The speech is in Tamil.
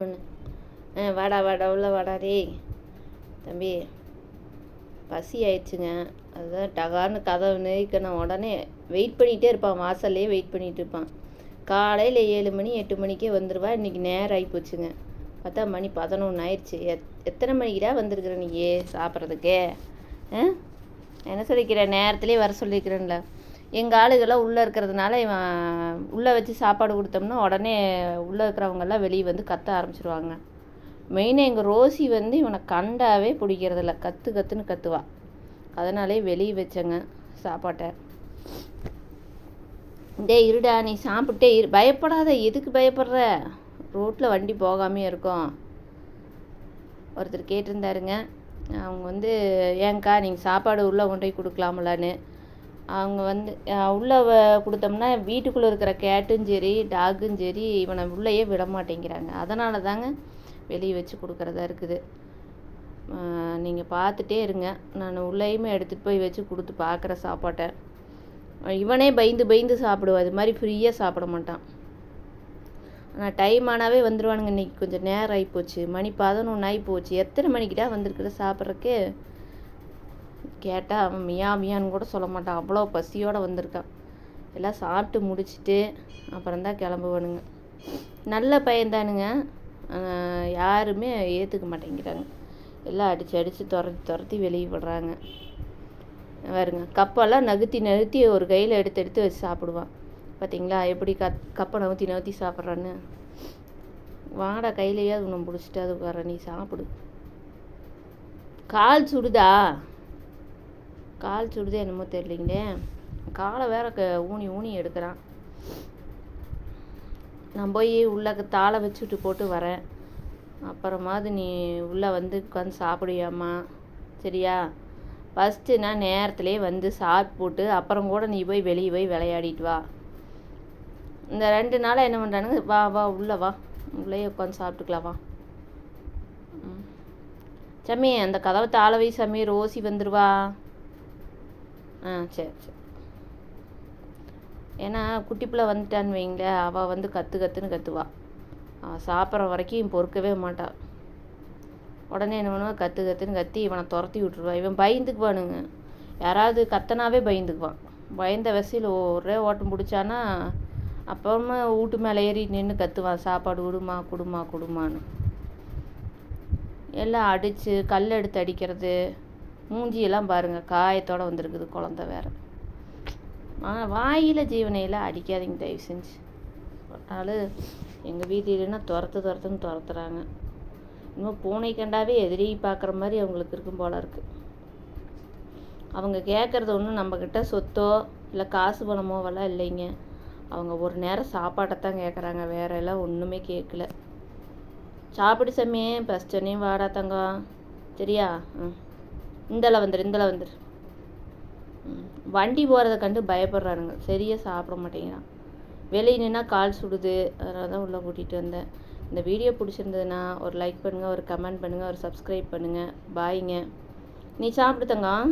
ஒன்று வாடா வாடா உள்ள வாடா டேய் தம்பி, பசி ஆயிடுச்சுங்க. அதுதான் டகார்னு கதவு நெரிக்கணும். உடனே வெயிட் பண்ணிகிட்டே இருப்பான், வாசல்லே வெயிட் பண்ணிகிட்டு இருப்பான். காலையில் 7 மணி 8 மணிக்கே வந்துடுவா. இன்றைக்கி நேரம் ஆகிப்போச்சுங்க. பார்த்தா மணி 11 ஆயிடுச்சு. எத்தனை மணிக்குடா வந்திருக்கிற நீ சாப்பிட்றதுக்கே? என்ன சொல்லிக்கிற, நேரத்துலேயே வர சொல்லிக்கிறேன்ல. எங்கள் ஆளுகள்லாம் உள்ளே இருக்கிறதுனால இவன் உள்ளே வச்சு சாப்பாடு கொடுத்தோம்னா உடனே உள்ளே இருக்கிறவங்கெல்லாம் வெளியே வந்து கத்த ஆரம்பிச்சிருவாங்க. மெயினாக எங்கள் ரோசி வந்து இவனை கண்டாவே பிடிக்கிறதில்ல, கத்துன்னு கத்துவா. அதனாலே வெளியே வச்சேங்க சாப்பாட்டை. இருடா நீ சாப்பிட்டே பயப்படாத. எதுக்கு பயப்படுற? ரோட்டில் வண்டி போகாமே இருக்கும். ஒருத்தர் கேட்டிருந்தாருங்க. அவங்க வந்து ஏங்க்கா நீங்கள் சாப்பாடு உள்ளே கொண்டு போய் கொடுக்கலாமலான்னு. அவங்க வந்து உள்ளே கொடுத்தோம்னா வீட்டுக்குள்ளே இருக்கிற கேட்டும் சரி டாகும் சரி இவனை உள்ளேயே விட மாட்டேங்கிறாங்க. அதனால தாங்க வெளியே வச்சு கொடுக்குறதா இருக்குது. நீங்கள் பார்த்துட்டே இருங்க. நான் உள்ளேயுமே எடுத்துகிட்டு போய் வச்சு கொடுத்து பார்க்குற சாப்பாட்டை. இவனே பயந்து சாப்பிடுவான். அது மாதிரி ஃப்ரீயாக சாப்பிட மாட்டான். ஆனால் டைம் ஆனாவே வந்துடுவானுங்க. இன்றைக்கி கொஞ்சம் நேரம் ஆகிப்போச்சு. மணி 11 ஆகிப்போச்சு. எத்தனை மணிக்கிட்டா வந்திருக்குற சாப்பிட்றக்கு? கேட்டால் அவன் மியான்னு கூட சொல்ல மாட்டான். அவ்வளோ பசியோடு வந்திருக்கான். எல்லாம் சாப்பிட்டு முடிச்சுட்டு அப்புறம்தான் கிளம்புவானுங்க. நல்ல பையன்தானுங்க. யாருமே ஏற்றுக்க மாட்டேங்கிறாங்க. எல்லாம் அடித்து துரத்தி வெளியே விடுறாங்க. பாருங்க, கப்பெல்லாம் நகுத்தி ஒரு கையில் எடுத்து வச்சு சாப்பிடுவான். பார்த்தீங்களா எப்படி கப்பை நவுத்தி சாப்பிட்றான்னு? வாடா கையிலையே அது ஒன்று பிடிச்சிட்டு அது வர நீ சாப்பிடு. கால் சுடுதா? கால் சுடுதே என்னமோ தெரியலிங்களே. காலை வேற ஊனி எடுக்கிறான். நான் போய் உள்ளே தாளை வச்சுட்டு போட்டு வரேன். அப்புறமாவது நீ உள்ளே வந்து உட்காந்து சாப்பிடுவியாம்மா? சரியா? ஃபஸ்ட்டு நான் நேரத்துலேயே வந்து சாப்பிட்டு போட்டு அப்புறம் கூட நீ போய் வெளியே போய் விளையாடிட்டு வா. இந்த 2 நாளாக என்ன பண்ணுறானுங்க, வா உள்ளே வா, உள்ளேயே உட்காந்து சாப்பிட்டுக்கலாம் வா. சாமி அந்த கதவை தாள வை சாமி, ரோசி வந்துடுவா. சரி. ஏன்னா குட்டி பிள்ளை வந்துட்டான்னு வைங்களேன், அவள் வந்து கத்துன்னு கத்துவா. அவள் சாப்பிட்ற வரைக்கும் பொறுக்கவே மாட்டாள். உடனே என்ன பண்ணுவான், கத்துன்னு கத்தி இவனை துரத்தி விட்டுருவான். இவன் பயந்துக்குவானுங்க. யாராவது கத்தனாவே பயந்துக்குவான். பயந்த வசையில் ஒரே ஓட்டம் பிடிச்சானா அப்புறமா வீட்டு மேலே ஏறி நின்று கத்துவான், சாப்பாடு கொடுமான்னு. எல்லாம் அடித்து கல் எடுத்து அடிக்கிறது. மூஞ்சியெல்லாம் பாருங்கள், காயத்தோடு வந்திருக்குது குழந்த வேறு. வாயில் ஜீவனையெல்லாம் அடிக்காதீங்க தயவு செஞ்சு. அதனால எங்கள் வீட்டிலன்னா துரத்துன்னு துரத்துறாங்க. இன்னும் பூனை கண்டாவே எதிரி பார்க்குற மாதிரி அவங்களுக்கு இருக்கும் போல இருக்குது. அவங்க கேட்குறது ஒன்றும் நம்மக்கிட்ட சொத்தோ இல்லை காசு பணமோவெல்லாம் இல்லைங்க. அவங்க ஒரு நேரம் சாப்பாட்டை தான் கேட்குறாங்க, வேற எல்லாம் ஒன்றுமே கேட்கல. சாப்பிடு சாமி, பஸ்டனையும் வாடா தங்கம். சரியா? இந்தள வந்துரு. வண்டி போகிறத கண்டு பயப்படுறானுங்க. சரியாக சாப்பிட மாட்டேங்கிறான். வெளியே நின்னா கால் சுடுது. அதனால தான் உள்ளே கூட்டிகிட்டு வந்தேன். இந்த வீடியோ பிடிச்சிருந்ததுன்னா ஒரு லைக் பண்ணுங்கள், ஒரு கமெண்ட் பண்ணுங்கள், ஒரு சப்ஸ்கிரைப் பண்ணுங்கள். பாய்ங்க. நீ சாப்பிடு தங்கம்.